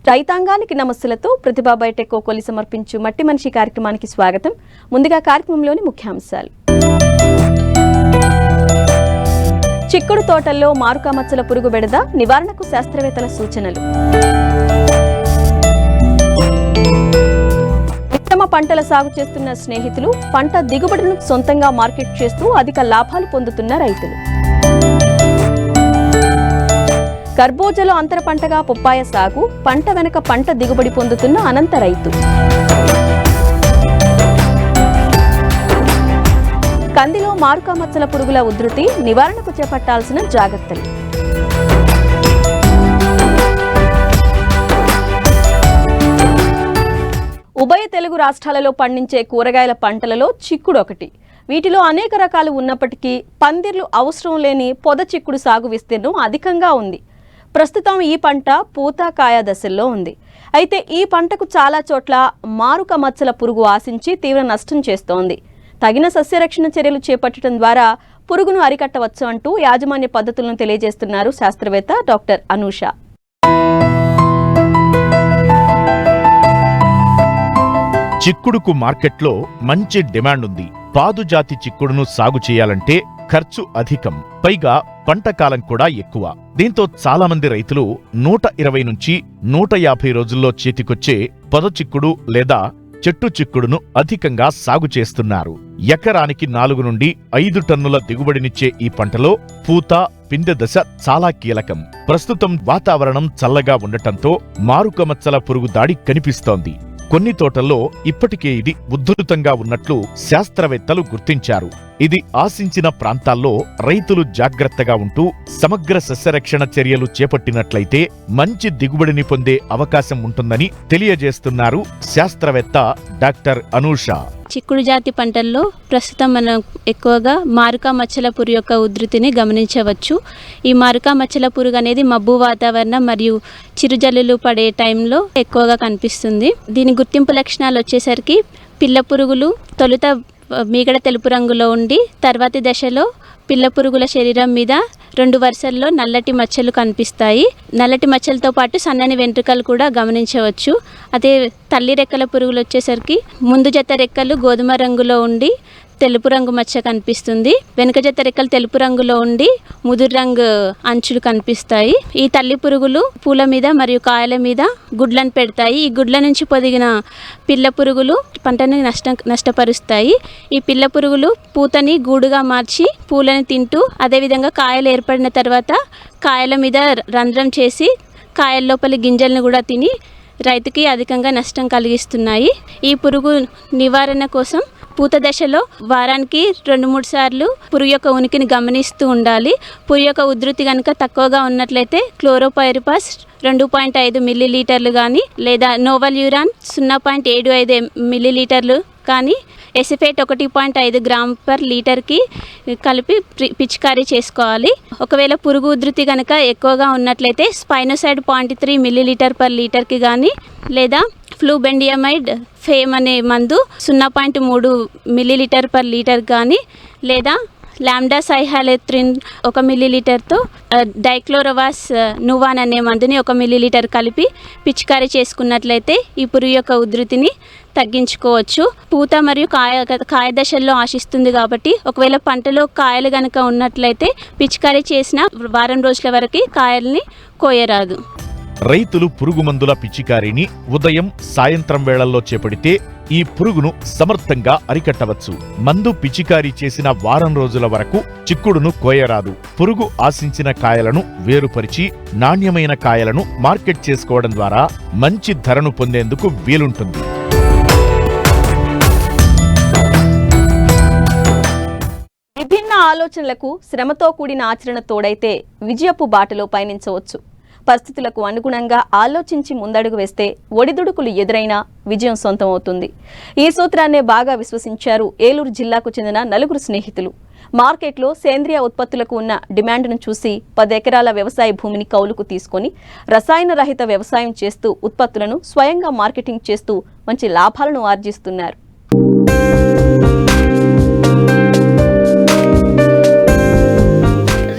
రైతాంగానికి నమస్సులతో ప్రతిభా బయోటెక్ కోకోలి సమర్పించు మట్టి మనిషి కార్యక్రమానికి స్వాగతం. ముందుగా కార్యక్రమంలోని ముఖ్యాంశాలు. చిక్కుడు తోటల్లో మారుకా మచ్చల పురుగు బెడద నివారణకు శాస్త్రవేత్తల సూచనలు. ఉత్తమ పంటల సాగు చేస్తున్న స్నేహితులు పంట దిగుబడులను సొంతంగా మార్కెట్ చేస్తూ అధిక లాభాలు పొందుతున్న రైతులు. కర్బూజలో అంతర పంటగా పప్పాయ సాగు, పంట వెనక పంట దిగుబడి పొందుతున్న అనంత రైతు. కందిలో మారుకా మచ్చల పురుగుల ఉధృతి నివారణకు చేపట్టాల్సిన జాగ్రత్తలు. ఉభయ తెలుగు రాష్ట్రాలలో పండించే కూరగాయల పంటలలో చిక్కుడు ఒకటి. వీటిలో అనేక రకాలు ఉన్నప్పటికీ పందిర్లు అవసరం లేని పొద చిక్కుడు సాగు విస్తీర్ణం అధికంగా ఉంది. ప్రస్తుతం ఈ పంట పూత కాయ దశల్లో ఉంది. అయితే ఈ పంటకు చాలా చోట్ల మారుక మచ్చల పురుగు ఆశించి తీవ్ర నష్టం చేస్తోంది. తగిన సస్యరక్షణ చర్యలు చేపట్టడం ద్వారా పురుగును అరికట్టవచ్చు అంటూ యాజమాన్య పద్ధతులను తెలియజేస్తున్నారు శాస్త్రవేత్త డాక్టర్ అనూష. చిక్కుడుకు మార్కెట్లో మంచి డిమాండ్ ఉంది. పాదు జాతి చిక్కుడును సాగు చేయాలంటే ఖర్చు అధికం, పైగా పంట కాలం కూడా ఎక్కువ. దీంతో చాలా మంది రైతులు 120 నుంచి 150 రోజుల్లో చేతికొచ్చే పొద చిక్కుడు లేదా చెట్టు చిక్కుడును అధికంగా సాగు చేస్తున్నారు. ఎకరానికి 4 నుండి 5 టన్నుల దిగుబడినిచ్చే ఈ పంటలో పూత, పిందె దశ చాలా కీలకం. ప్రస్తుతం వాతావరణం చల్లగా ఉండటంతో మారుక మచ్చల పురుగు దాడి కనిపిస్తోంది. కొన్ని తోటల్లో ఇప్పటికే ఇది ఉధృతంగా ఉన్నట్లు శాస్త్రవేత్తలు గుర్తించారు. ఇది ఆశించిన ప్రాంతాల్లో రైతులు జాగ్రత్తగా ఉంటూ సమగ్ర సస్యరక్షణ చర్యలు చేపట్టినట్లయితే మంచి దిగుబడిని పొందే అవకాశం ఉంటుందని తెలియజేస్తున్నారు శాస్త్రవేత్త డాక్టర్ అనూష. చిక్కుడు జాతి పంటల్లో ప్రస్తుతం మనం ఎక్కువగా మారుకా మచ్చల పురుగు యొక్క ఉధృతిని గమనించవచ్చు. ఈ మారుకా మచ్చల పురుగు అనేది మబ్బు వాతావరణం మరియు చిరుజల్లులు పడే టైంలో ఎక్కువగా కనిపిస్తుంది. దీని గుర్తింపు లక్షణాలు వచ్చేసరికి పిల్ల పురుగులు తొలుత మీగడ తెలుపు రంగులో ఉండి తర్వాతి దశలో పిల్ల పురుగుల శరీరం మీద 2 వరుసల్లో నల్లటి మచ్చలు కనిపిస్తాయి. నల్లటి మచ్చలతో పాటు సన్నని వెంట్రుకలు కూడా గమనించవచ్చు. అదే తల్లి రెక్కల పురుగులు వచ్చేసరికి ముందు జత రెక్కలు గోధుమ రంగులో ఉండి తెలుపు రంగు మచ్చ కనిపిస్తుంది. వెనుక జత రెక్కలు తెలుపు రంగులో ఉండి ముదురు రంగు అంచులు కనిపిస్తాయి. ఈ తల్లి పురుగులు పూల మీద మరియు కాయల మీద గుడ్లను పెడతాయి. ఈ గుడ్ల నుంచి పొదిగిన పిల్ల పురుగులు పంటను నష్టపరుస్తాయి. ఈ పిల్ల పురుగులు పూతని గూడుగా మార్చి పూలను తింటూ అదేవిధంగా కాయలు ఏర్పడిన తర్వాత కాయల మీద రంధ్రం చేసి కాయల లోపలి గింజలను కూడా తిని రైతుకి అధికంగా నష్టం కలిగిస్తున్నాయి. ఈ పురుగు నివారణ కోసం పూత దశలో వారానికి 2-3 సార్లు పురుగు యొక్క ఉనికిని గమనిస్తూ ఉండాలి. పురుగు యొక్క ఉధృతి కనుక తక్కువగా ఉన్నట్లయితే క్లోరోపైరిపాస్ 2.5 మిల్లీలీటర్లు కానీ లేదా నోవల్యూరాన్ 0.75 మిల్లీలీటర్లు కానీ ఎసిఫేట్ 1.5 గ్రామ్ పర్ లీటర్కి కలిపి పిచికారీ చేసుకోవాలి. ఒకవేళ పురుగు ఉధృతి కనుక ఎక్కువగా ఉన్నట్లయితే స్పైనోసైడ్ 0.3 మిల్లీలీటర్ పర్ లీటర్కి కానీ లేదా ఫ్లూబెండియమైడ్ ఫేమ్ అనే మందు 0.3 మిల్లీలీటర్ పర్ లీటర్ కానీ లేదా లాంబ్డా సైహాలెత్రిన్ 1 మిల్లీలీటర్తో డైక్లోరోవాస్ నువాన్ అనే మందుని 1 మిల్లీలీటర్ కలిపి పిచికారీ చేసుకున్నట్లయితే ఈ పురుగు యొక్క ఉధృతిని తగ్గించుకోవచ్చు. పూత మరియు కాయ దశల్లో ఆశిస్తుంది కాబట్టి ఒకవేళ పంటలో కాయలు కనుక ఉన్నట్లయితే పిచికారీ చేసిన వారం రోజుల వరకు కాయల్ని కోయరాదు. రైతులు పురుగు మందుల పిచికారీని ఉదయం, సాయంత్రం వేళల్లో చేపడితే ఈ పురుగును సమర్థంగా అరికట్టవచ్చు. మందు పిచికారీ చేసిన వారం రోజుల వరకు చిక్కుడును కోయరాదు. పురుగు ఆశించిన కాయలను వేరుపరిచి నాణ్యమైన కాయలను మార్కెట్ చేసుకోవడం ద్వారా మంచి ధరను పొందేందుకు వీలుంటుంది. విభిన్న ఆలోచనలకు శ్రమతో కూడిన ఆచరణ తోడైతే విజయపు బాటలో పయనించవచ్చు. పరిస్థితులకు అనుగుణంగా ఆలోచించి ముందడుగు వేస్తే ఒడిదుడుకులు ఎదురైనా విజయం సొంతమవుతుంది. ఈ సూత్రాన్నే బాగా విశ్వసించారు ఏలూరు జిల్లాకు చెందిన 4 స్నేహితులు. మార్కెట్లో సేంద్రియ ఉత్పత్తులకు ఉన్న డిమాండ్ను చూసి 10 ఎకరాల వ్యవసాయ భూమిని కౌలుకు తీసుకొని రసాయన రహిత వ్యవసాయం చేస్తూ ఉత్పత్తులను స్వయంగా మార్కెటింగ్ చేస్తూ మంచి లాభాలను ఆర్జిస్తున్నారు.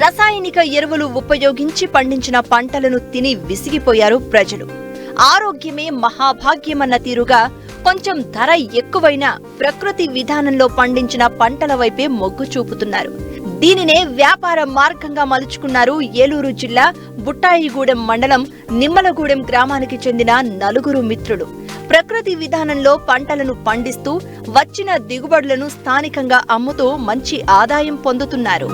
రసాయనిక ఎరువులు ఉపయోగించి పండించిన పంటలను తిని విసిగిపోయారు ప్రజలు. ఆరోగ్యమే మహాభాగ్యమన్న తీరుగా కొంచెం ధర ఎక్కువైనా ప్రకృతి విధానంలో పండించిన పంటల వైపే మొగ్గు చూపుతున్నారు. దీనినే వ్యాపార మార్గంగా మలుచుకున్నారు ఏలూరు జిల్లా బుట్టాయిగూడెం మండలం నిమ్మలగూడెం గ్రామానికి చెందిన నలుగురు మిత్రులు. ప్రకృతి విధానంలో పంటలను పండిస్తూ వచ్చిన దిగుబడులను స్థానికంగా అమ్ముతూ మంచి ఆదాయం పొందుతున్నారు.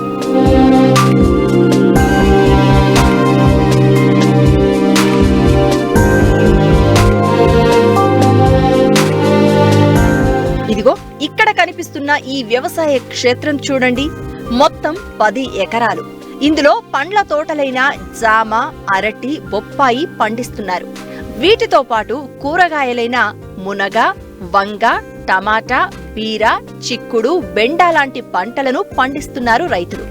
ఇదిగో ఇక్కడ కనిపిస్తున్న ఈ వ్యవసాయ క్షేత్రం చూడండి. మొత్తం 10 ఎకరాలు. ఇందులో పండ్ల తోటలైన జామ, అరటి, బొప్పాయి పండిస్తున్నారు. వీటితో పాటు కూరగాయలైన మునగ, వంగ, టమాటా, బీర, చిక్కుడు, బెండ లాంటి పంటలను పండిస్తున్నారు రైతులు.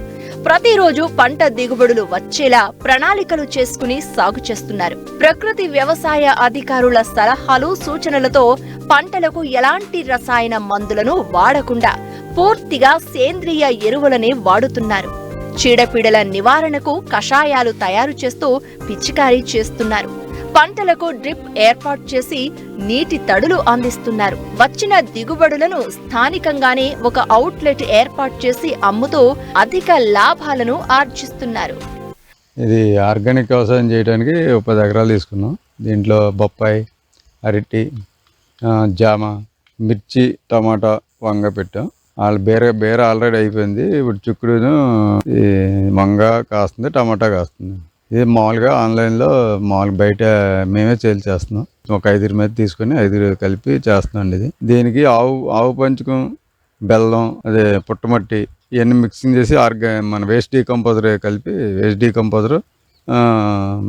ప్రతిరోజు పంట దిగుబడులు వచ్చేలా ప్రణాళికలు చేసుకుని సాగు చేస్తున్నారు. ప్రకృతి వ్యవసాయ అధికారుల సలహాలు, సూచనలతో పంటలకు ఎలాంటి రసాయన మందులను వాడకుండా పూర్తిగా సేంద్రియ ఎరువులనే వాడుతున్నారు. చీడపీడల నివారణకు కషాయాలు తయారు చేస్తూ పిచికారీ చేస్తున్నారు. పంటలకు డ్రిప్ ఏర్పాటు చేసి నీటి తడులు అందిస్తున్నారు. వచ్చిన దిగుబడులను స్థానికంగానే ఒక అవుట్లెట్ ఏర్పాటు చేసి అమ్ముతూ అధిక లాభాలను ఆర్జిస్తున్నారు. ఇది ఆర్గానిక్ వ్యవసాయం చేయడానికి 10 ఎకరాలు తీసుకున్నాం. దీంట్లో బొప్పాయి, అరటి, జామ, మిర్చి, టమాటా, వంగ పెట్టాం. వాళ్ళు బేర ఆల్రెడీ అయిపోయింది. ఇప్పుడు చిక్కుడును వంగ కాస్తుంది, టమాటా కాస్తుంది. ఇది మామూలుగా ఆన్లైన్లో బయట మేమే సేల్ చేస్తున్నాం. ఒక 5 మీద తీసుకొని 5 కలిపి చేస్తున్నాం. దీనికి ఆవు పంచకం, బెల్లం, అదే పుట్టమట్టి ఇవన్నీ మిక్సింగ్ చేసి మన వేస్ట్ డీకంపోజర్ కలిపి వేస్ట్ డీకంపోజర్,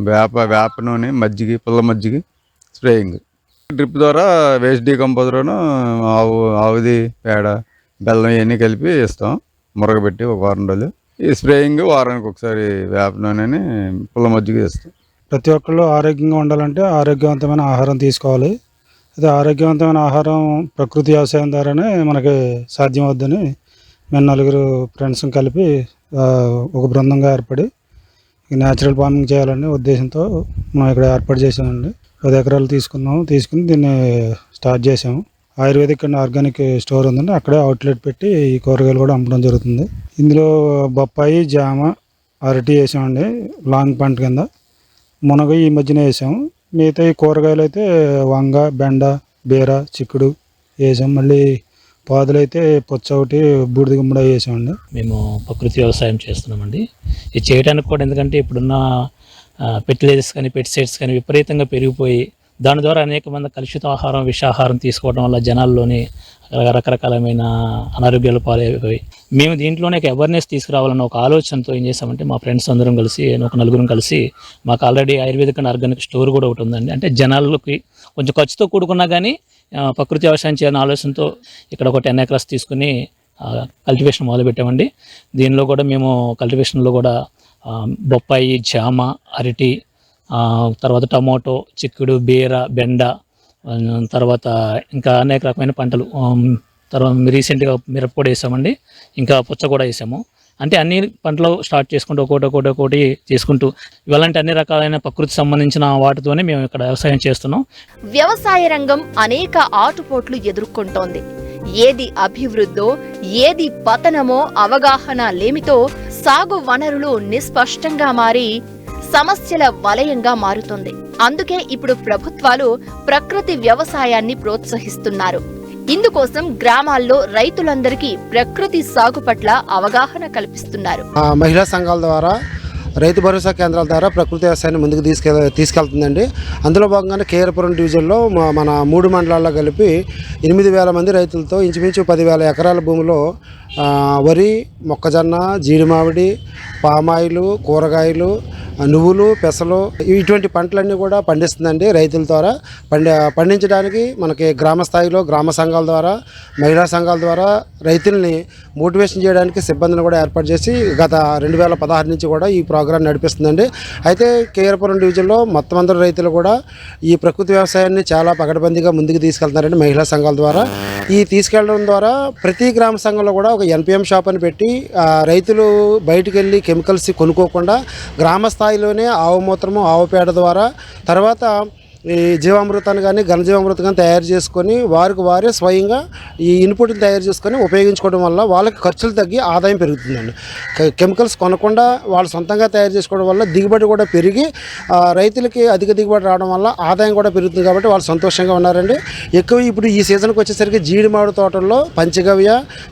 వేప నూనె, మజ్జిగ, పుల్ల మజ్జిగ స్ప్రేయింగ్. డ్రిప్ ద్వారా వేస్ట్ డీకంపోజర్ను ఆవుది పేడ, బెల్లం ఇవన్నీ కలిపి ఇస్తాం. మురగబెట్టి ఒక వారం రోజులు. ఈ స్ప్రేయింగ్ వారానికి ఒకసారి వేప నూనెని, పుల్ల మజ్జిగ ఇస్తాం. ప్రతి ఒక్కళ్ళు ఆరోగ్యంగా ఉండాలంటే ఆరోగ్యవంతమైన ఆహారం తీసుకోవాలి. అయితే ఆరోగ్యవంతమైన ఆహారం ప్రకృతి వ్యవసాయం ద్వారానే మనకి సాధ్యమవుద్దని మేము 4 ఫ్రెండ్స్ కలిపి ఒక బృందంగా ఏర్పడి న్యాచురల్ ఫార్మింగ్ చేయాలనే ఉద్దేశంతో మనం ఇక్కడ ఏర్పాటు చేసామండి. 10 ఎకరాలు తీసుకుని దీన్ని స్టార్ట్ చేసాము. ఆయుర్వేదిక్ అండ్ ఆర్గానిక్ స్టోర్ ఉందండి. అక్కడే అవుట్లెట్ పెట్టి ఈ కూరగాయలు కూడా అమ్మడం జరుగుతుంది. ఇందులో బొప్పాయి, జామ, అరటి వేసామండి లాంగ్ పంట కింద. మునగ ఈ మధ్యన వేసాము. మిగతా ఈ కూరగాయలు అయితే వంగ, బెండ, బీర, చిక్కుడు వేసాం. మళ్ళీ పాదులు అయితే పుచ్చ ఒకటి, బూడిద గుమ్మడి వేసామండి. మేము ప్రకృతి వ్యవసాయం చేస్తున్నామండి. ఇది చేయడానికి కూడా ఎందుకంటే ఇప్పుడున్న ఫెర్టిలైజర్స్ కానీ పెస్టిసైడ్స్ కానీ విపరీతంగా పెరిగిపోయి దాని ద్వారా అనేక మంది కలుషిత ఆహారం, విషాహారం తీసుకోవడం వల్ల జనాల్లోనే రకరకాలమైన అనారోగ్యాలు పాలైపోయి మేము దీంట్లోనే ఒక అవేర్నెస్ తీసుకురావాలన్న ఒక ఆలోచనతో ఏం చేసామంటే మా ఫ్రెండ్స్ అందరం కలిసి, ఒక 4 కలిసి, మాకు already ayurvedic and organic store కూడా ఒకటి ఉందండి. అంటే జనాలకి కొంచెం ఖర్చుతో కూడుకున్నా కానీ ప్రకృతి వ్యవసాయం చేయాలనే ఆలోచనతో ఇక్కడ ఒక 10 ఎకరాస్ తీసుకుని కల్టివేషన్ మొదలుపెట్టామండి. దీనిలో కూడా మేము కల్టివేషన్లో కూడా బొప్పాయి, జామ, అరటి, తర్వాత టమాటో, చిక్కుడు, బీర, బెండ, తర్వాత ఇంకా అనేక రకమైన పంటలు. తర్వాత రీసెంట్గా మిరప కూడా వేసామండి. ఇంకా పుచ్చ కూడా వేసాము. అంటే అన్ని పంటలు స్టార్ట్ చేసుకుంటూ ఒక్కోటి చేసుకుంటూ ఇలాంటి అన్ని రకాలైన ప్రకృతి సంబంధించిన వాటితోనే మేము ఇక్కడ వ్యవసాయం చేస్తున్నాం. వ్యవసాయ రంగం అనేక ఆటుపోట్లు ఎదుర్కొంటోంది. ఏది అభివృద్ధో, ఏది పతనమో అవగాహన లేమితో సాగు వనరులు నిస్పష్టంగా మారి సమస్యల వలయంగా మారుతోంది. అందుకే ఇప్పుడు ప్రభుత్వాలు ప్రకృతి వ్యవసాయాన్ని ప్రోత్సహిస్తున్నారు. ఇందుకోసం గ్రామాల్లో రైతులందరికీ ప్రకృతి సాగు పట్ల అవగాహన కల్పిస్తున్నారు. మహిళా సంఘాల ద్వారా, రైతు భరోసా కేంద్రాల ద్వారా ప్రకృతి వ్యవసాయాన్ని ముందుకు తీసుకెళ్తుందండి. అందులో భాగంగానే కేఆర్పురం డివిజన్లో మన 3 మండలాల్లో కలిపి 8,000 మంది రైతులతో ఇంచుమించు 10,000 ఎకరాల భూమిలో వరి, మొక్కజొన్న, జీడి మామిడి, పామాయిలు, కూరగాయలు, నువ్వులు, పెసలు ఇటువంటి పంటలన్నీ కూడా పండిస్తుందండి. రైతుల ద్వారా పండించడానికి మనకి గ్రామ స్థాయిలో గ్రామ సంఘాల ద్వారా, మహిళా సంఘాల ద్వారా రైతుల్ని మోటివేషన్ చేయడానికి సిబ్బందిని కూడా ఏర్పాటు చేసి గత 2016 నుంచి కూడా ఈ ప్రోగ్రాం నడిపిస్తుందండి. అయితే కేఆర్పురం డివిజన్లో మొత్తం అందరూ రైతులు కూడా ఈ ప్రకృతి వ్యవసాయాన్ని చాలా పకడ్బందీగా ముందుకు తీసుకెళ్తున్నారండి మహిళా సంఘాల ద్వారా. ఈ తీసుకెళ్లడం ద్వారా ప్రతి గ్రామ సంఘంలో కూడా ఒక NPM షాప్ అని పెట్టి రైతులు బయటికి వెళ్ళి కెమికల్స్ కొనుక్కోకుండా గ్రామ స్థాయిలోనే ఆవు మూత్రము, ఆవు పేడ ద్వారా, తర్వాత ఈ జీవామృతాన్ని కానీ ఘనజీవామృతం కానీ తయారు చేసుకొని వారికి వారే స్వయంగా ఈ ఇన్పుట్ని తయారు చేసుకొని ఉపయోగించుకోవడం వల్ల వాళ్ళకి ఖర్చులు తగ్గి ఆదాయం పెరుగుతుందండి. కెమికల్స్ కొనకుండా వాళ్ళు సొంతంగా తయారు చేసుకోవడం వల్ల దిగుబడి కూడా పెరిగి రైతులకి అధిక దిగుబడి రావడం వల్ల ఆదాయం కూడా పెరుగుతుంది. కాబట్టి వాళ్ళు సంతోషంగా ఉన్నారండి. ఎక్కువ ఇప్పుడు ఈ సీజన్కి వచ్చేసరికి జీడి మామిడి తోటల్లో పంచగవ్య,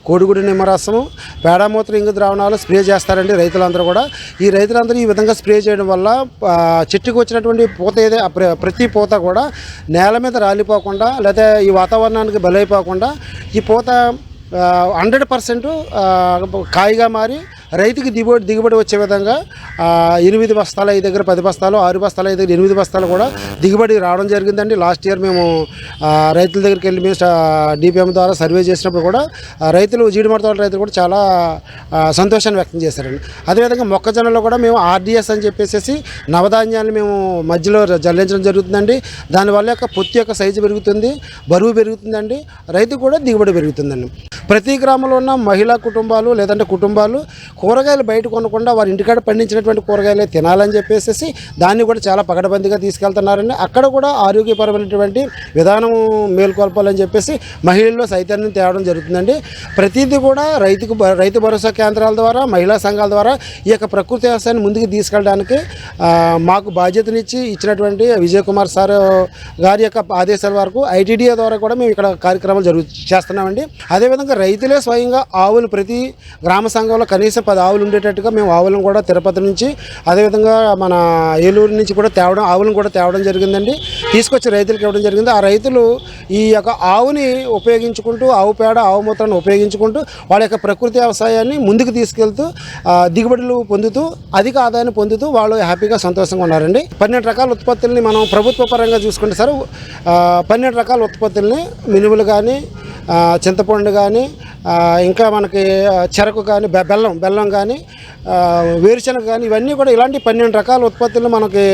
కోడిగుడి నిమ్మరసము, పేడమూత్ర ఇంగు ద్రావణాలు స్ప్రే చేస్తారండి రైతులందరూ కూడా. ఈ రైతులందరూ ఈ విధంగా స్ప్రే చేయడం వల్ల చెట్టుకు వచ్చినటువంటి పూత ప్రతి పూత కూడా నేల మీద రాలిపోకుండా లేదా ఈ వాతావరణానికి బలైపోకుండా ఈ పూత 100% కాయగా మారి రైతుకి దిగుబడి వచ్చే విధంగా 8 బస్తాలు 5 దగ్గర 10 బస్తాలు, 6 బస్తాలు 5 దగ్గర 8 బస్తాలు కూడా దిగుబడి రావడం జరిగిందండి. లాస్ట్ ఇయర్ మేము రైతుల దగ్గరికి వెళ్ళి మేము డిపిఎం ద్వారా సర్వే చేసినప్పుడు కూడా రైతులు జీడిమడి తోట రైతులు కూడా చాలా సంతోషాన్ని వ్యక్తం చేశారండి. అదేవిధంగా మొక్కజొన్నలో కూడా మేము ఆర్డిఎస్ అని చెప్పేసి నవధాన్యాన్ని మేము మధ్యలో జల్లించడం జరుగుతుందండి. దానివల్ల యొక్క పొత్తి యొక్క సైజు పెరుగుతుంది, బరువు పెరుగుతుందండి, రైతు కూడా దిగుబడి పెరుగుతుందండి. ప్రతి గ్రామంలో ఉన్న మహిళా కుటుంబాలు లేదంటే కుటుంబాలు కూరగాయలు బయట కొనకుండా వారి ఇంటికాడ పండించినటువంటి కూరగాయలే తినాలని చెప్పేసి దాన్ని కూడా చాలా పకడ్బందీగా తీసుకెళ్తున్నారండి. అక్కడ కూడా ఆరోగ్యపరమైనటువంటి విధానం మేల్కొల్పాలని చెప్పేసి మహిళల్లో చైతన్యం తేవడం జరుగుతుందండి. ప్రతిదీ కూడా రైతు భరోసా కేంద్రాల ద్వారా, మహిళా సంఘాల ద్వారా ఈ యొక్క ప్రకృతి వ్యవసాయాన్ని ముందుకు తీసుకెళ్ళడానికి మాకు బాధ్యతనిచ్చి ఇచ్చినటువంటి విజయ్ కుమార్ సార్ గారి యొక్క ఆదేశాల వరకు ఐటీడీఏ ద్వారా కూడా మేము ఇక్కడ కార్యక్రమాలు చేస్తున్నామండి. అదేవిధంగా రైతులే స్వయంగా ఆవులు ప్రతి గ్రామ సంఘంలో కనీసం 10 ఆవులు ఉండేటట్టుగా మేము ఆవులను కూడా తిరుపతి నుంచి అదేవిధంగా మన ఏలూరు నుంచి కూడా ఆవులను కూడా తేవడం జరిగిందండి. తీసుకొచ్చి రైతులకు ఇవ్వడం జరిగింది. ఆ రైతులు ఈ యొక్క ఆవుని ఉపయోగించుకుంటూ, ఆవు పేడ, ఆవు మూత్రాన్ని ఉపయోగించుకుంటూ వాళ్ళ యొక్క ప్రకృతి వ్యవసాయాన్ని ముందుకు తీసుకెళ్తూ దిగుబడులు పొందుతూ అధిక ఆదాయాన్ని పొందుతూ వాళ్ళు హ్యాపీగా సంతోషంగా ఉన్నారండి. 12 రకాల ఉత్పత్తుల్ని మనం ప్రభుత్వ పరంగా చూసుకుంటే సార్ 12 రకాల ఉత్పత్తుల్ని మినుములు కానీ, చింతపండు కానీ, ఇంకా మనకి చెరకు కానీ, బెల్లం కానీ, వేరుశనగ కానీ, ఇవన్నీ కూడా ఇలాంటి 12 రకాల ఉత్పత్తులు మనకి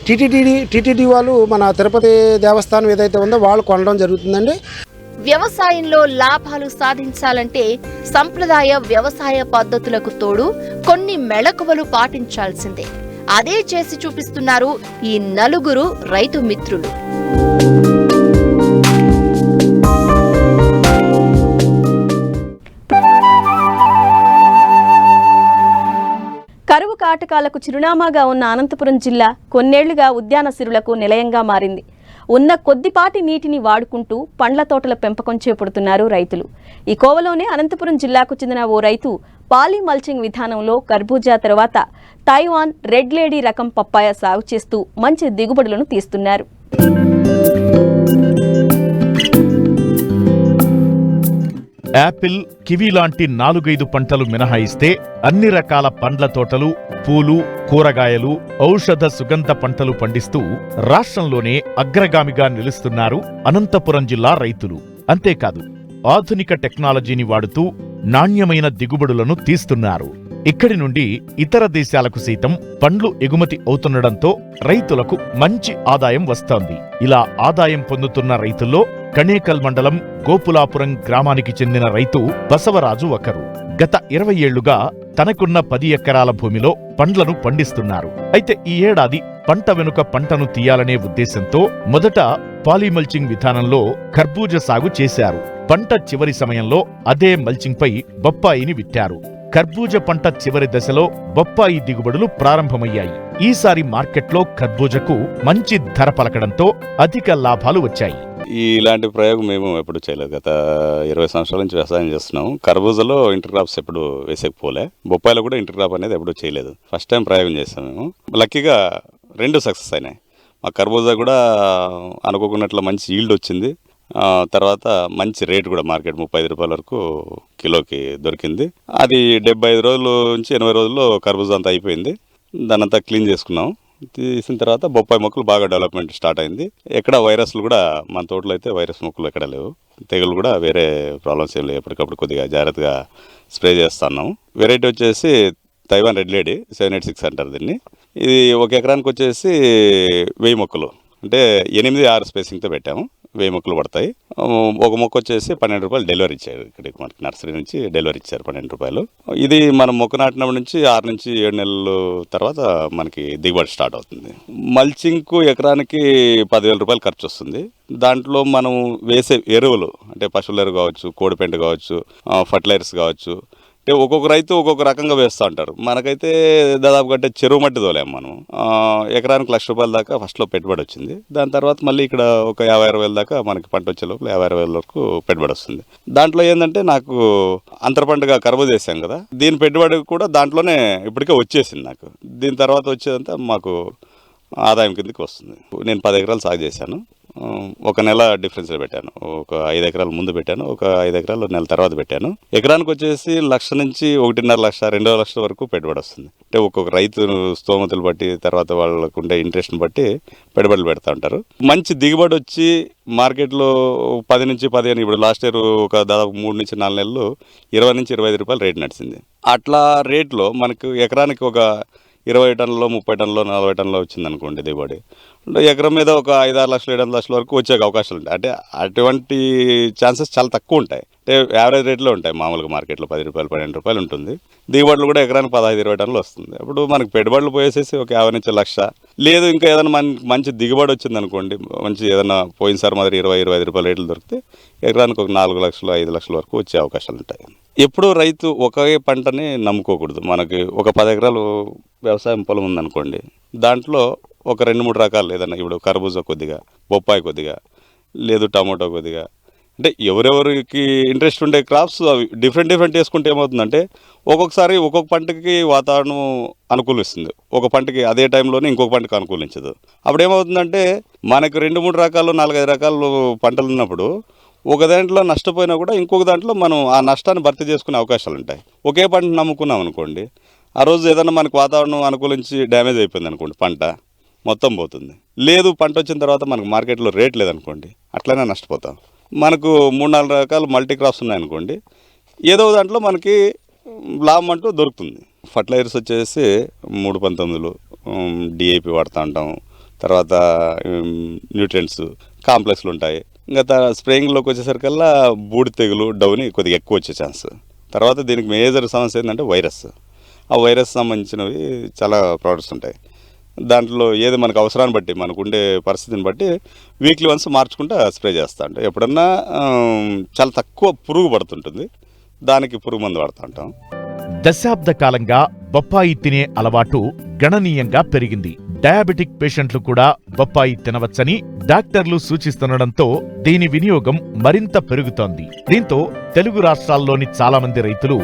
టీటీడీ వాళ్ళు మన తిరుపతి దేవస్థానం ఏదైతే ఉందో వాళ్ళు కొనడం జరుగుతుందండి. వ్యవసాయంలో లాభాలు సాధించాలంటే సంప్రదాయ వ్యవసాయ పద్ధతులకు తోడు కొన్ని మెళకువలు పాటించాల్సిందే. అదే చేసి చూపిస్తున్నారు ఈ నలుగురు రైతు మిత్రులు. కరువు కాటకాలకు చిరునామాగా ఉన్న అనంతపురం జిల్లా కొన్నేళ్లుగా ఉద్యాన సిరులకు నిలయంగా మారింది. ఉన్న కొద్దిపాటి నీటిని వాడుకుంటూ పండ్ల తోటల పెంపకం చేపడుతున్నారు రైతులు. ఈ కోవలోనే అనంతపురం జిల్లాకు చెందిన ఓ రైతు పాలీ మల్చింగ్ విధానంలో కర్బూజా తర్వాత తైవాన్ రెడ్ లేడీ రకం పప్పాయ సాగు చేస్తూ మంచి దిగుబడులను తీస్తున్నారు. యాపిల్, కివీ లాంటి 4-5 పంటలు మినహాయిస్తే అన్ని రకాల పండ్ల తోటలు, పూలు, కూరగాయలు, ఔషధ సుగంధ పంటలు పండిస్తూ రాష్ట్రంలోనే అగ్రగామిగా నిలుస్తున్నారు అనంతపురం జిల్లా రైతులు. అంతేకాదు ఆధునిక టెక్నాలజీని వాడుతూ నాణ్యమైన దిగుబడులను తీస్తున్నారు. ఇక్కడి నుండి ఇతర దేశాలకు సైతం పండ్లు ఎగుమతి అవుతుండడంతో రైతులకు మంచి ఆదాయం వస్తోంది. ఇలా ఆదాయం పొందుతున్న రైతుల్లో కణేకల్ మండలం గోపులాపురం గ్రామానికి చెందిన రైతు బసవరాజు ఒకరు. గత 20 ఏళ్లుగా తనకున్న 10 ఎకరాల భూమిలో పండ్లను పండిస్తున్నారు. అయితే ఈ ఏడాది పంట వెనుక పంటను తీయాలనే ఉద్దేశంతో మొదట పాలీమల్చింగ్ విధానంలో కర్బూజ సాగు చేశారు. పంట చివరి సమయంలో అదే మల్చింగ్పై బొప్పాయిని విట్టారు. కర్బూజ పంట చివరి దశలో బొప్పాయి దిగుబడులు ప్రారంభమయ్యాయి. ఈసారి మార్కెట్లో కర్బూజకు మంచి ధర పలకడంతో అధిక లాభాలు వచ్చాయి. ఇలాంటి ప్రయోగం మేము ఎప్పుడు చేయలేదు. గత 20 సంవత్సరాల నుంచి వ్యవసాయం చేస్తున్నాం. కర్బూజాలో ఇంటర్ క్రాప్స్ ఎప్పుడు వేసేకపోలే, బొప్పాయిలో కూడా ఇంటర్ క్రాప్ అనేది ఎప్పుడు చేయలేదు. ఫస్ట్ టైం ప్రయోగం చేస్తాం మేము. లక్కీగా 2 సక్సెస్ అయినాయి. మా కర్బూజా కూడా అనుకోకున్నట్లు మంచి ఈల్డ్ వచ్చింది. తర్వాత మంచి రేట్ కూడా మార్కెట్ 35 రూపాయల వరకు కిలోకి దొరికింది. అది 75 రోజుల నుంచి 80 రోజుల్లో కర్బూజా అంతా అయిపోయింది. దాన్ని అంతా క్లీన్ చేసుకున్నాం. తీసిన తర్వాత బొప్పాయి మొక్కలు బాగా డెవలప్మెంట్ స్టార్ట్ అయింది. ఎక్కడ వైరస్లు కూడా మన తోటలో అయితే వైరస్ మొక్కలు ఎక్కడ లేవు. తెగులు కూడా వేరే ప్రాబ్లమ్స్ ఏం లేవు. ఎప్పటికప్పుడు కొద్దిగా జాగ్రత్తగా స్ప్రే చేస్తున్నాము. వెరైటీ వచ్చేసి తైవాన్ రెడ్ లేడీ 786 అంటారు దీన్ని. ఇది 1 ఎకరానికి వచ్చేసి 1000 మొక్కలు అంటే 8-6 స్పేసింగ్తో పెట్టాము. 1000 మొక్కలు పడతాయి. ఒక మొక్క వచ్చేసి 12 రూపాయలు డెలివరీ ఇచ్చారు. ఇక్కడికి మనకి నర్సరీ నుంచి డెలివరీ ఇచ్చారు 12 రూపాయలు. ఇది మనం మొక్క నాటినప్పటి నుంచి 6 నుంచి 7 నెలలు తర్వాత మనకి దిగుబడి స్టార్ట్ అవుతుంది. మల్చింగ్కు ఎకరానికి 10,000 రూపాయలు ఖర్చు వస్తుంది. దాంట్లో మనం వేసే ఎరువులు అంటే పశువుల ఎరువు కావచ్చు, కోడిపెంట కావచ్చు, ఫర్టిలైజర్స్ కావచ్చు, అంటే ఒక్కొక్క రైతు ఒక్కొక్క రకంగా వేస్తూ ఉంటారు. మనకైతే దాదాపు అంటే చెరువు మట్టి తోలేము మనం. ఎకరానికి 1,00,000 రూపాయల దాకా ఫస్ట్లో పెట్టుబడి వచ్చింది. దాని తర్వాత మళ్ళీ ఇక్కడ ఒక 50-60 వేల దాకా మనకి పంట వచ్చే లోపల 50-60 వేల వరకు పెట్టుబడి వస్తుంది. దాంట్లో ఏంటంటే నాకు అంతర పంటగా కర్బూజా వేసాం కదా, దీని పెట్టుబడి కూడా దాంట్లోనే ఇప్పటికే వచ్చేసింది నాకు. దీని తర్వాత వచ్చేదంతా మాకు ఆదాయం కిందకి వస్తుంది. నేను 10 ఎకరాలు సాగు చేశాను. ఒక నెల డిఫరెన్స్లో పెట్టాను. ఒక 5 ఎకరాలు ముందు పెట్టాను, ఒక 5 ఎకరాలు నెల తర్వాత పెట్టాను. ఎకరానికి వచ్చేసి 1,00,000 నుంచి 1,50,000, 2,00,000 వరకు పెట్టుబడి వస్తుంది. అంటే ఒక్కొక్క రైతు స్తోమతలు బట్టి, తర్వాత వాళ్ళకు ఉండే ఇంట్రెస్ట్ని బట్టి పెట్టుబడులు పెడతా ఉంటారు. మంచి దిగుబడి వచ్చి మార్కెట్లో 10 నుంచి 15, ఇప్పుడు లాస్ట్ ఇయర్ ఒక దాదాపు 3 నుంచి 4 నెలలు 20 నుంచి 25 రూపాయలు రేటు నడిచింది. అట్లా రేట్లో మనకు ఎకరానికి ఒక 20 టన్నులో, 30 టన్నులో, 40 టన్నులో వచ్చింది అనుకోండి దిగుబడి. అంటే ఎకరం మీద ఒక 5-6 లక్షలు, 7 లక్షల వరకు వచ్చే అవకాశాలు ఉంటాయి. అంటే అటువంటి ఛాన్సెస్ చాలా తక్కువ ఉంటాయి. అంటే యావరేజ్ రేట్లో ఉంటాయి. మామూలుగా మార్కెట్లో 10 రూపాయలు, 12 రూపాయలు ఉంటుంది. దిగుబడులు కూడా ఎకరానికి 15-20 టన్నులు వస్తుంది. అప్పుడు మనకు పెట్టుబడులు పోయేసేసి ఒక 50 నుంచి 1,00,000, లేదు ఇంకా ఏదైనా మంచి దిగుబడి వచ్చింది అనుకోండి, మంచి ఏదైనా పోయినసారి మాదిరి 20-25 రూపాయల రేట్లు దొరికితే ఎకరానికి ఒక 4 లక్షలు, 5 లక్షల వరకు వచ్చే అవకాశాలు ఉంటాయి. ఎప్పుడూ రైతు ఒకే పంటని నమ్ముకోకూడదు. మనకి ఒక 10 ఎకరాలు వ్యవసాయం పొలం ఉందనుకోండి, దాంట్లో ఒక 2-3 రకాలు ఏదన్నా, ఇప్పుడు కర్బూజా కొద్దిగా, బొప్పాయి కొద్దిగా, లేదు టమాటో కొద్దిగా, అంటే ఎవరెవరికి ఇంట్రెస్ట్ ఉండే క్రాప్స్ అవి డిఫరెంట్ వేసుకుంటే ఏమవుతుందంటే ఒక్కొక్కసారి ఒక్కొక్క పంటకి వాతావరణం అనుకూలిస్తుంది, ఒక పంటకి అదే టైంలోనే ఇంకొక పంటకి అనుకూలించదు. అప్పుడు ఏమవుతుందంటే మనకు 2-3 రకాలు, 4-5 రకాలు పంటలు ఉన్నప్పుడు ఒక దాంట్లో నష్టపోయినా కూడా ఇంకొక దాంట్లో మనం ఆ నష్టాన్ని భర్తీ చేసుకునే అవకాశాలు ఉంటాయి. ఒకే పంట నమ్ముకున్నాం అనుకోండి, ఆ రోజు ఏదైనా మనకు వాతావరణం అనుకూలించి డ్యామేజ్ అయిపోయింది అనుకోండి, పంట మొత్తం పోతుంది. లేదు పంట వచ్చిన తర్వాత మనకు మార్కెట్లో రేట్ లేదనుకోండి, అట్లనే నష్టపోతాం. మనకు 3-4 రకాల మల్టీ క్రాప్స్ ఉన్నాయనుకోండి, ఏదో దాంట్లో మనకి లాభం అంటూ దొరుకుతుంది. ఫర్టిలైజర్స్ వచ్చేసి 319, డిఏపి వాడుతూ ఉంటాం. తర్వాత న్యూట్రియంట్స్ కాంప్లెక్స్లు ఉంటాయి. ఇంకా స్ప్రేయింగ్లోకి వచ్చేసరికల్లా బూడి తెగులు, డౌని కొద్దిగా ఎక్కువ వచ్చే ఛాన్స్. తర్వాత దీనికి మేజర్ సమస్య ఏంటంటే వైరస్. ఆ వైరస్ సంబంధించినవి చాలా ప్రోడక్ట్స్ ఉంటాయి. దాంట్లో ఏది మనకు అవసరాన్ని బట్టి, మనకు ఉండే పరిస్థితిని బట్టి వీక్లీ వన్స్ మార్చుకుంటూ స్ప్రే చేస్తూ ఉంటాం. ఎప్పుడన్నా చాలా తక్కువ పురుగు పడుతుంటుంది, దానికి పురుగు మందు వాడుతూ ఉంటాం. దశాబ్ద కాలంగా బొప్పాయి తినే అలవాటు గణనీయంగా పెరిగింది. డయాబెటిక్ పేషెంట్లు కూడా బొప్పాయి తినవచ్చని డాక్టర్లు సూచిస్తుండటంతో దీని వినియోగం మరింత పెరుగుతోంది. దీంతో తెలుగు రాష్ట్రాల్లోని చాలా మంది రైతులు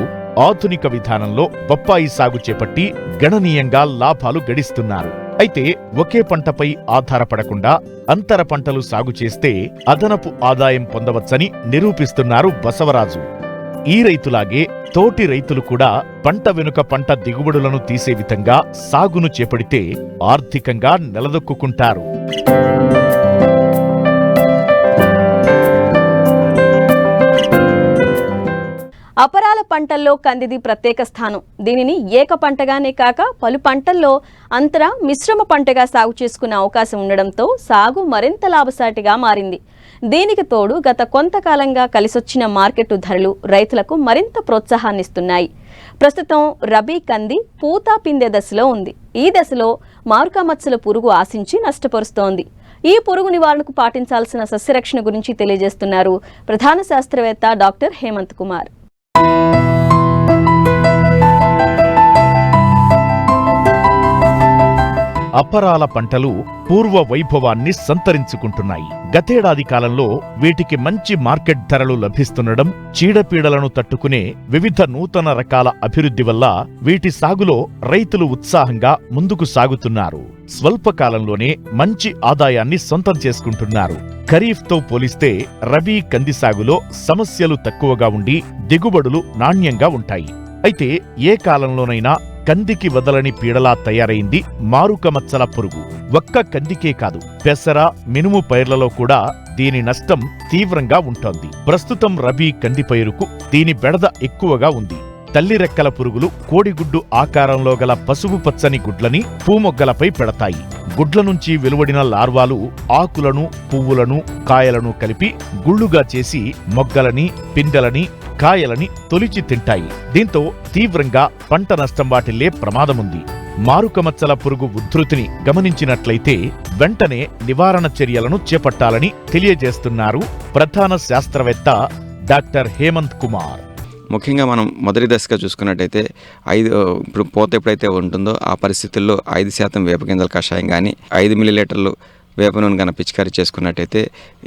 ఆధునిక విధానంలో బొప్పాయి సాగు చేపట్టి గణనీయంగా లాభాలు గడిస్తున్నారు. అయితే ఒకే పంటపై ఆధారపడకుండా అంతర పంటలు సాగు చేస్తే అదనపు ఆదాయం పొందవచ్చని నిరూపిస్తున్నారు బసవరాజు. ఈ రైతులాగే తోటి రైతులు కూడా పంట వెనుక పంట దిగుబడులను తీసే విధంగా సాగును చేపడితే ఆర్థికంగా నిలదొక్కుంటారు. అపరాల పంటల్లో కందిది ప్రత్యేక స్థానం. దీనిని ఏక పంటగానే కాక పలు పంటల్లో అంతర మిశ్రమ పంటగా సాగు చేసుకునే అవకాశం ఉండడంతో సాగు మరింత లాభసాటిగా మారింది. దీనికి తోడు గత కొంతకాలంగా కలిసొచ్చిన మార్కెట్ ధరలు రైతులకు మరింత ప్రోత్సాహాన్నిస్తున్నాయి. ప్రస్తుతం రబీ కంది పూతా పిందె దశలో ఉంది. ఈ దశలో మారుకా మచ్చల పురుగు ఆశించి నష్టపరుస్తోంది. ఈ పురుగు నివారణకు పాటించాల్సిన సస్యరక్షణ గురించి తెలియజేస్తున్నారు ప్రధాన శాస్త్రవేత్త డాక్టర్ హేమంత్ కుమార్. అపరాల పంటలు పూర్వ వైభవాన్ని సంతరించుకుంటున్నాయి. గతేడాది కాలంలో వీటికి మంచి మార్కెట్ ధరలు లభిస్తుండడం, చీడపీడలను తట్టుకునే వివిధ నూతన రకాల అభివృద్ధి వల్ల వీటి సాగులో రైతులు ఉత్సాహంగా ముందుకు సాగుతున్నారు. స్వల్పకాలంలోనే మంచి ఆదాయాన్ని సొంతం చేసుకుంటున్నారు. ఖరీఫ్తో పోలిస్తే రబీ కంది సాగులో సమస్యలు తక్కువగా ఉండి దిగుబడులు నాణ్యంగా ఉంటాయి. అయితే ఏ కాలంలోనైనా కందికి వదలని పీడలా తయారైంది మారుక మచ్చల పురుగు. ఒక్క కందికే కాదు, పెసర, మినుము పైర్లలో కూడా దీని నష్టం తీవ్రంగా ఉంటోంది. ప్రస్తుతం రబీ కంది పైరుకు దీని బెడద ఎక్కువగా ఉంది. తల్లి రెక్కల పురుగులు కోడిగుడ్డు ఆకారంలో గల పసుపు పచ్చని గుడ్లని పూమొగ్గలపై పెడతాయి. గుడ్ల నుంచి వెలువడిన లార్వాలు ఆకులను, పువ్వులను, కాయలను కలిపి గుళ్ళుగా చేసి మొగ్గలని, పిందెలని, కాయలని తొలిచి తింటాయి. దీంతో తీవ్రంగా పంట నష్టం వాటిల్లే ప్రమాదముంది. మారుకమచ్చల పురుగు ఉధృతిని గమనించినట్లయితే వెంటనే నివారణ చర్యలను చేపట్టాలని తెలియజేస్తున్నారు ప్రధాన శాస్త్రవేత్త డాక్టర్ హేమంత్ కుమార్. ముఖ్యంగా మనం మొదటి దశగా చూసుకున్నట్టయితే ఇప్పుడు పూత ఎప్పుడైతే ఉంటుందో ఆ పరిస్థితుల్లో 5% వేప గింజల కషాయం కానీ 5 మిల్లీలీటర్లు వేప నూనె కన్నా పిచికారీ చేసుకున్నట్టయితే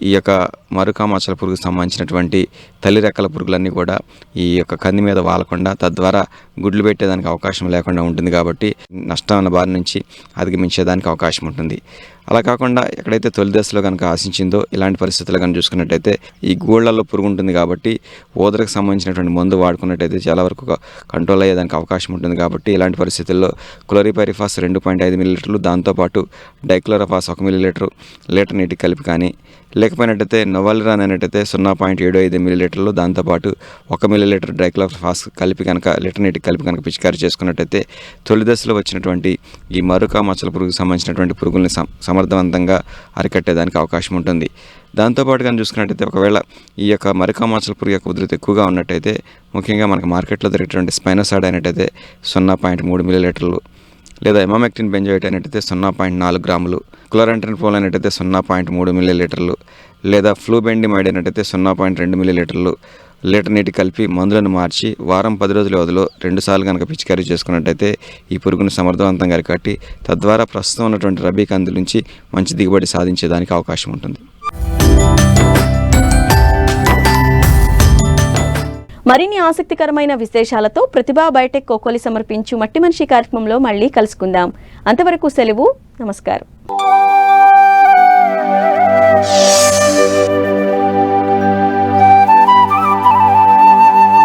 ఈ యొక్క మరుకామచ్చల పురుగుకు సంబంధించినటువంటి తల్లి రెక్కల పురుగులన్నీ కూడా ఈ యొక్క కంది మీద వాలకుండా తద్వారా గుడ్లు పెట్టేదానికి అవకాశం లేకుండా ఉంటుంది. కాబట్టి నష్టాల బారి నుంచి అధిగమించేదానికి అవకాశం ఉంటుంది. అలా కాకుండా ఎక్కడైతే తొలి దశలో కనుక ఆశించిందో ఇలాంటి పరిస్థితులు కనుక చూసుకున్నట్టయితే ఈ గూళ్ళల్లో పురుగు ఉంటుంది కాబట్టి ఓదరకు సంబంధించినటువంటి మందు వాడుకున్నట్టయితే చాలా వరకు కంట్రోల్ అయ్యేదానికి అవకాశం ఉంటుంది. కాబట్టి ఇలాంటి పరిస్థితుల్లో క్లోరిపైరిఫాస్ 2.5 మిల్లీలీటర్లు, దాంతోపాటు డైక్లోరోఫాస్ 1 మిల్లీలీటరు లీటర్ నీటికి కలిపి కానీ, లేకపోయినట్టయితే నొవాలిరాన్ అనేటైతే 0.75 మిల్లీలీటర్లు, దాంతోపాటు 1 మిల్లీలీటర్ డైక్లోరోఫాస్ కలిపి కనుక లీటర్ నీటికి కలిపి కనుక పిచికారీ చేసుకున్నట్టయితే తొలి దశలో వచ్చినటువంటి ఈ మరుకామచ్చల పురుగుకు సంబంధించినటువంటి పురుగుల్ని సమర్థవంతంగా అరికట్టేదానికి అవకాశం ఉంటుంది. దాంతోపాటు కానీ చూసుకున్నట్టయితే ఒకవేళ ఈ యొక్క మరుకామచ్చల పురుగు యొక్క ఉధృతి ఎక్కువగా ఉన్నట్టయితే ముఖ్యంగా మనకు మార్కెట్లో దొరికేటువంటి స్పైనోసాడ్ అయినట్టయితే 0.3 మిల్లీలీటర్లు, లేదా ఎమామెక్టిన్ బెంజోయేట్ అయినట్టయితే 0.4 గ్రాములు, క్లోరంట్రిన్ఫోల్ అయినట్టయితే 0.3 మిల్లీలీటర్లు, లేదా ఫ్లూబెండిమైడ్ అయినట్టయితే 0.2 మిల్లీలీటర్లు లీటర్ నీటి కలిపి మందులను మార్చి వారం 10 రోజుల వ్యవధిలో 2 సార్లు కనుక పిచికారీ చేసుకున్నట్టయితే ఈ పురుగును సమర్థవంతంగా అరికట్టి తద్వారా ప్రస్తుతం ఉన్నటువంటి రబీ కంది నుంచి మంచి దిగుబడి సాధించేదానికి అవకాశం ఉంటుంది. మరిన్ని ఆసక్తికరమైన విశేషాలతో ప్రతిభా బయోటెక్ కోకోలి సమర్పించు మట్టి మనిషి కార్యక్రమంలో మళ్ళీ కలుసుకుందాం. అంతవరకు సెలవు. నమస్కారం.